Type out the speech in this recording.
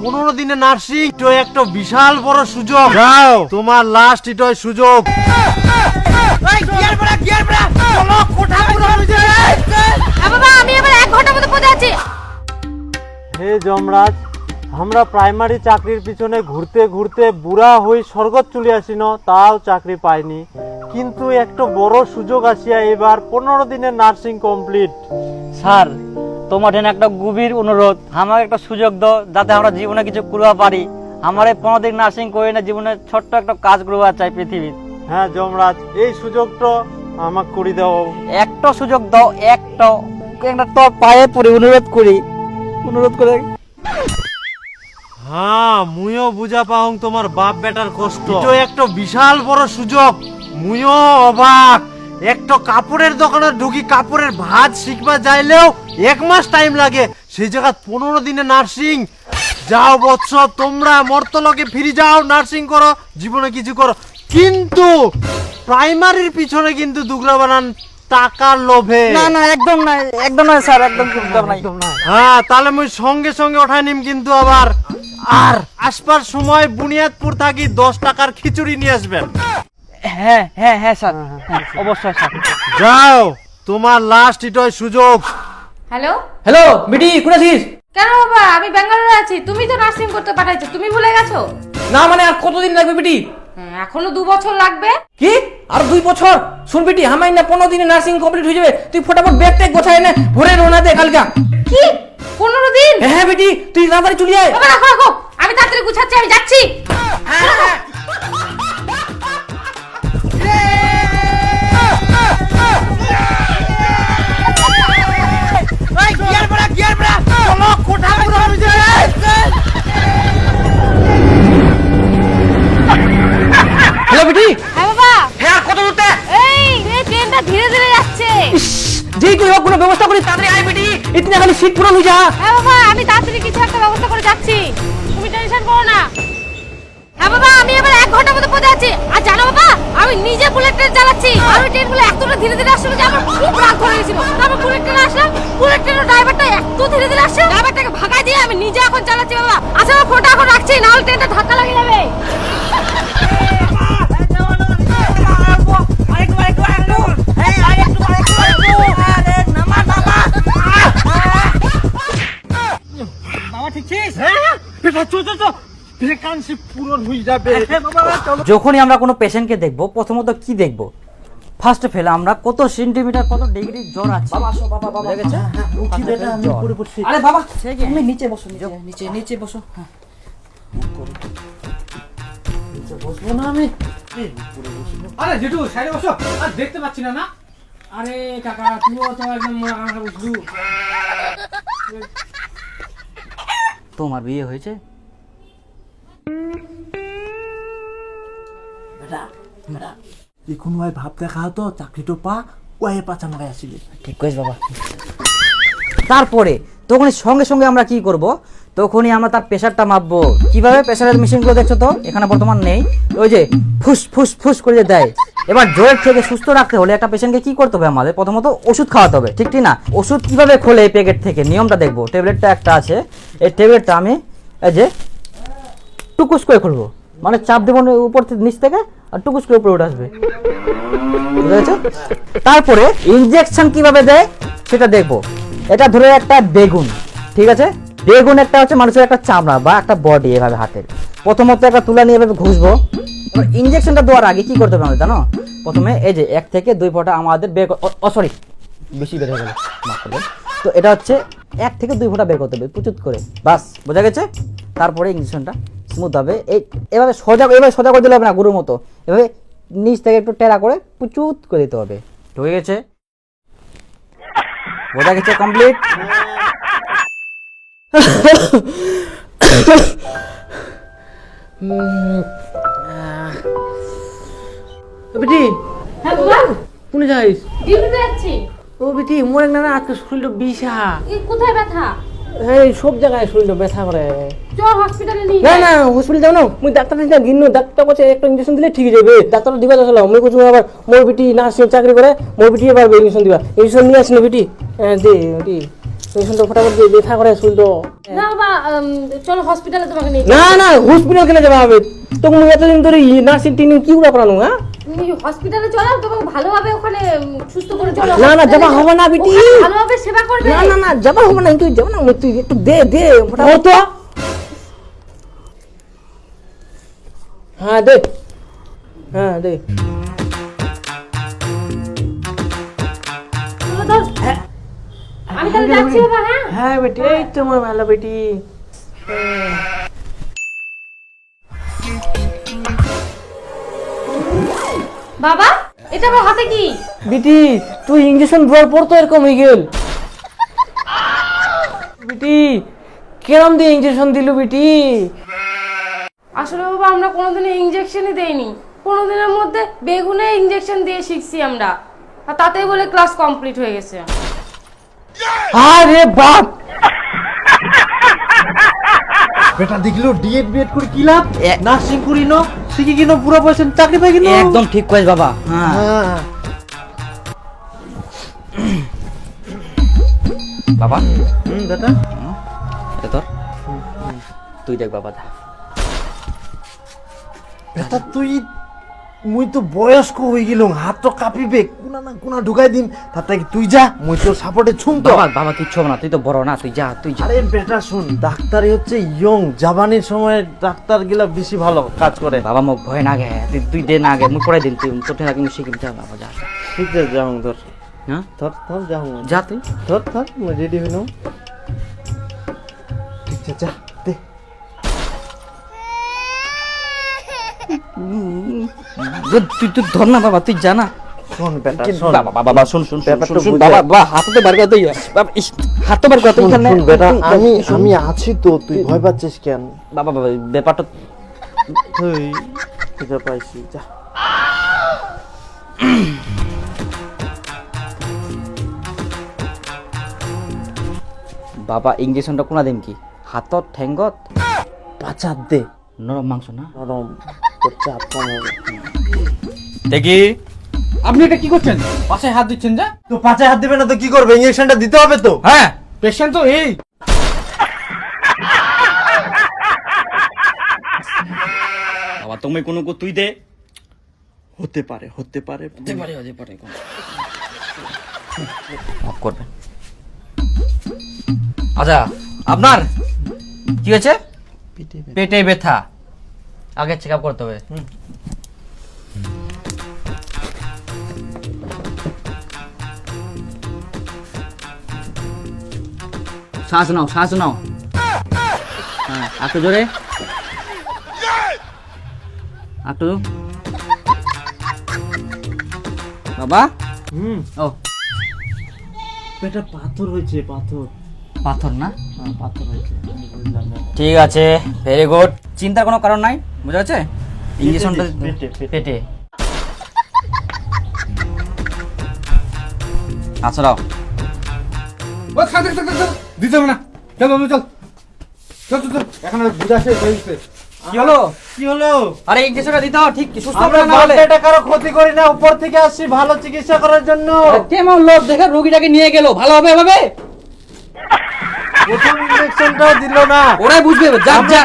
15 দিনে নার্সিং তো একটা বিশাল বড় সুযোগ। যাও, তোমার লাস্ট এটাই সুযোগ। হে যমরাজ, আমরা প্রাইমারি চাকরির পিছনে ঘুরতে ঘুরতে বুড়া হই স্বর্গত চলে আসিন, তাও চাকরি পাইনি। কিন্তু একটা বড় সুযোগ আসিয়া এবার 15 দিনের নার্সিং কমপ্লিট। স্যার, তোমার জন্য একটা গভীর অনুরোধ, আমাকে একটা সুযোগ দাও যাতে আমরা জীবনে কিছু করতে পারি। আমার এই 15 দিন নার্সিং করে না জীবনে ছোট্ট একটা কাজ করতে চাই পৃথিবীর। হ্যাঁ যমরাজ, এই সুযোগটা আমাকে করে দাও। একটা সুযোগ দাও, একটা তোর পায়ে পড়ে অনুরোধ করে। হ্যাঁ, মুইও বুঝা পাও তোমার বাপ বেটার কষ্ট। এটা একটা বিশাল বড় সুযোগ। মুইও অবাক। একটা কাপড়ের দোকানে ঢুকি, কাপড়ের ভাঁজ শিখবা যাইলেও 1 মাস টাইম লাগে, সেই জায়গা 15 দিনে নার্সিং। যাও বৎস, তোমরা মর্তলোকে ফিরে যাও, নার্সিং করো, জীবনে কিছু করো। কিন্তু প্রাইমারির পিছনে কিন্তু দুগলা বানান টাকার লোভে। না একদম না, একদম না স্যার, একদম না। হ্যাঁ, তাহলে মুই সঙ্গে সঙ্গে ওঠাই নিম কিন্তু আবার। আর আসবার সময় বুনিয়াদপুর থাকি 10 টাকার খিচুড়ি নিয়ে আসবেন। হ্যাঁ হ্যাঁ হ্যাঁ স্যার, অবশ্যই স্যার। যাও, তোমার লাস্ট এটাই সুযোগ। হ্যালো হ্যালো বিটি, কোন আছিস? কেন বাবা, আমি ব্যাঙ্গালোরে আছি। তুমি তো নার্সিং করতে পাঠাইছো, তুমি ভুলে গেছো? না মানে আর কতদিন লাগবে বিটি? এখনো 2 বছর লাগবে। কি আর 2 বছর? শুন বিটি, আমাই না 15 দিনে নার্সিং কমপ্লিট হয়ে যাবে। তুই ফটাফট ব্যাগ ট্যাগ গোছায় না, ভোরে রওনা দে কালকা। কি 15 দিন? হ্যাঁ বিটি, তুই তাড়াতাড়ি চলে আয়। বাবা রাখো রাখো, আমি তাড়াতাড়ি গুছাচ্ছি, আমি যাচ্ছি। হ্যালো বিটি। হ্যাঁ বাবা। হ্যাঁ, আর কত দূরতে? এই ট্রেনটা ধীরে ধীরে যাচ্ছে। যেই তুই হোক কোনো ব্যবস্থা করি, তাড়াতাড়ি আয় বিটি। ইতনে খালি সিট পুরো লই যা। হ্যাঁ বাবা, আমি তাড়াতাড়ি কিছু একটা ব্যবস্থা করে যাচ্ছি, তুমি টেনশন করো না। হ্যাঁ বাবা, আমি এবার 1 ঘন্টার মধ্যে পৌঁছে যাচ্ছি। আর জানো বাবা, আমি নিজে বুলেট ট্রেন চালাচ্ছি। আর ওই ট্রেনগুলো এতটা ধীরে ধীরে আসছিল যে আমার খুব রাগ ধরে গেছিল। তারপর বুলেট ট্রেনে আসলাম, বুলেট ট্রেনের ড্রাইভারটা এত ধীরে ধীরে আসছে, ড্রাইভারটাকে ভাগাই দিয়ে আমি নিজে এখন চালাচ্ছি বাবা। আচ্ছা আমার ফোনটা এখন রাখছি, না হলে ট্রেনটা ধাক্কা লাগিয়ে যাবে। যখনই আমরা কোনো পেশেন্টকে দেখবো, প্রথমত কি দেখবো? ফার্স্ট অফ অল আমরা কত সেন্টিমিটার, কত ডিগ্রি জ্বর আছে। বাবা আসো, বাবা বাবা বুঝে গেছে? উঠি বেটা, আমি পড়ে পড়ছি। আরে বাবা, তুমি নিচে বসো, নিচে বসো। হ্যাঁ, নিচে বসবো না আমি। আরে জেঠু সাইডে বসো, আর দেখতে পাচ্ছি না। না আরে কাকা, তুইও তো একদম মোড়া বুঝলু। তোমার বিয়ে হয়েছে? এখন ওই ভাব দেখা হতো চাকরিটা পা ওই পাচা মারাই আসিল। ঠিক কইস বাবা। তারপরে তখনই সঙ্গে সঙ্গে আমরা কি করব? তখনই আমরা তার প্রেশারটা মাপবো। কিভাবে? প্রেশারের মেশিনগুলো দেখছো তো এখানে বর্তমান নেই, ওই যে ফুস ফুস ফুস করে দেয়। এবার জ্বরের থেকে সুস্থ রাখতে হলে একটা পেশেন্টকে কি করতে হবে? আমাদের প্রথমত ওষুধ খাওয়াতে হবে, ঠিক না? ওষুধ কিভাবে খোলে এই প্যাকেট থেকে, নিয়মটা দেখবো। ট্যাবলেটটা একটা আছে, এই ট্যাবলেটটা আমি এই যে টুকুস করে খুলবো, মানে চাপ দেবো উপর থেকে, নিচ থেকে, আর টুকুস করে উপরে উঠে আসবে। বুঝা গেছে? তারপরে ইনজেকশন কিভাবে দেয় সেটা দেখবো। এটা ধরে একটা বেগুন, ঠিক আছে? বেগুন একটা হচ্ছে মানুষের একটা চামড়া বা একটা বডি, এভাবে হাতের। প্রথমত একটা তুলা নিয়ে এভাবে ঘুষবো। এবার ইনজেকশনটা দেওয়ার আগে কি করতে হবে আমাদের জানো? প্রথমে এই যে 1 থেকে 2 ফোঁটা আমাদের বের, সরি বেশি বের হয়ে গেল, মাফ করবেন। তো এটা হচ্ছে 1 থেকে 2 ফোঁটা বের করতে হবে পুচুত করে, বাস। বোঝা গেছে? তারপরে ইনজেকশনটা স্মুথ হবে। এভাবে সোজা করে দিলে হবে না, গরুর মতো। এভাবে নিচ থেকে একটু টেরা করে পুচুত করে দিতে হবে। হয়ে গেছে? বোঝা গেছে? কমপ্লিট। বেটি, হ্যাঁ বাবা, কোনে যাইস? ডিউটিতে যাচ্ছি। ও বেটি, মোর না আজকে শরীরটা বিষা। এই কোথায় ব্যথা? এই সব জায়গায় শরীরটা ব্যথা করে। চল হসপিটালে নিয়ে না যাই। না, হসপিটাল যাও না। মুই ডাক্তার কাছে গিন্ন, ডাক্তার কাছে একটা ইনজেকশন দিলে ঠিক হয়ে যাবে। ডাক্তার দিবা আসলে মই কইছো আবার মোর বেটি নার্সিং চাকরি করে, মোর বেটি এবার ইনজেকশন দিবা। ইনজেকশন নিয়ে আসিনা বেটি। দে বেটি। শুনতো ফটাফট দিয়ে ব্যথা করে শুনতো। না বাবা, চলো হসপিটালে তোমাকে নিয়ে না না হসপিটাল কেন যাবে হবে? তখন এতদিন ধরে নার্সিং ট্রেনিং কি করে করানো? হ্যাঁ তুমি হসপিটালে চলো, তোমাকে ভালোভাবে ওখানে সুস্থ করে চলো। না না যাবা হবে না বেটি, ওখানে ভালোভাবে সেবা করবে। না না না যাবা হবে না, তুই যাবা না, তুই একটু দে দে ফটাফট তো। হ্যাঁ দে, হ্যাঁ দে। চলো ধর। আমি তাহলে যাচ্ছি বাবা। হ্যাঁ হ্যাঁ বেটি, এই তো আমার ভালো বেটি। বাবা, এটা আমার হাতে কি? বেটি তুই ইঞ্জেকশন দেওয়ার পর তো এরকম হয়ে গেল। বেটি কেরম দিয়ে ইঞ্জেকশন দিল বেটি? আসলে বাবা আমরা কোনোদিনও ইনজেকশনই দেইনি, কোনোদিনের মধ্যে বেগুনে ইনজেকশন দিয়ে শিখছি আমরা, আর তাতেই বলে ক্লাস কমপ্লিট হয়ে গেছে। আরে বাপ, বেটা দেখলো ডিএড বিএড করে কি লাভ? এ- নার্সিং করি ন শিখে কিনো পুরো পয়সা চাকরি পাই কিনো। একদম ঠিক কইছ বাবা। হ্যাঁ হ্যাঁ বাবা, বেটা এটা তোর, তুই দেখ বাবা দা। বেটা তুই মুই তো বয়স্ক হয়ে গেলুম, হাত তো কাঁপিবে, কোনা না কোনা ঢুকাই দিম, তার থেকে তুই যা, মুই তোর সাপোর্টে ছুম তো। বাবা বাবা কিচ্ছু হবে না, তুই তো বড় না, তুই যা তুই যা। আরে বেটা শুন, ডাক্তারি হচ্ছে ইয়ং জাবানির সময় ডাক্তার গিলা বেশি ভালো কাজ করে। বাবা মোক ভয় না গে, তুই দে না গে, মুই পড়াই দিন, তুই তোর থেকে আমি শিখিম, যা বাবা যা। ঠিক আছে যাও ধর, হ্যাঁ ধর ধর যাও যা তুই। ধর ধর, মুই রেডি হইলাম। ঠিক আছে যা দে। তুই তুই ধর না বাবা, তুই যা না। শোন বেটা শোন, বাবা বাবা বাবা শুন শুন ব্যাপারটা শুন বুঝে। বাবা বাবা, হাত তো বার করে তুই বাবা, ইস, হাত তো বার করে তুই শোন, এখানে। শোন বেটা, আমি আছি তো, তুই ভয় পাচ্ছিস কেন? বাবা বাবা ব্যাপারটা তুই এটা পাইছি যা। বাবা ইঞ্জেকশনটা কোনা দিম কি, হাতত ঠেঙ্গত? পাচার দে, নরম মাংস না? নরম, তোর চাপ কম হবে। দেখি আপনি এটা কি করছেন? পাশে হাত দিচ্ছেন যে? তো পাঁচে হাত দিবে না তো কি করবে? ইঞ্জেকশনটা দিতে হবে তো। হ্যাঁ পেশেন্ট তো এই। বাবা তুমি কোনো তুই দে। হতে পারে হতে পারে। হতে পারে মাফ করবেন। আচ্ছা আপনার কি হয়েছে? পেটে ব্যথা, আগে চেক আপ করতে হবে। শ্বাস নাও, শ্বাস নাও। হ্যাঁ একটু জোরে, একটু। বাবা ও পেটে পাথর হয়েছে, পাথর। পাথর না? হ্যাঁ পাথর হয়েছে, আমি বুঝলাম না। ঠিক আছে, ভেরি গুড। চিন্তার কোনো কারণ নাই, বুঝা যাচ্ছে? ইঞ্জেকশনটা পেটে, পেটে। পেটে। আচ্ছা দাও। ও থাক থাক থাক থাক, দিতে হবে না। চল বাবু চল চল চল চল, এখন আর বুঝা শেষ হয়ে গেছে। কি হলো? কি হলো? আরে ইঞ্জেকশনটা দিতে হবে, ঠিক সুস্থ আমরা হবে না বাপ হলে। বেটা কারো ক্ষতি করি না, উপর থেকে আসছি ভালো চিকিৎসা করার জন্য। কেমন লোক দেখে রোগীটাকে নিয়ে গেল, ভালো হবে এভাবে? প্রথম ইঞ্জেকশনটাও দিল না। ওরাই বুঝবে, যা যা।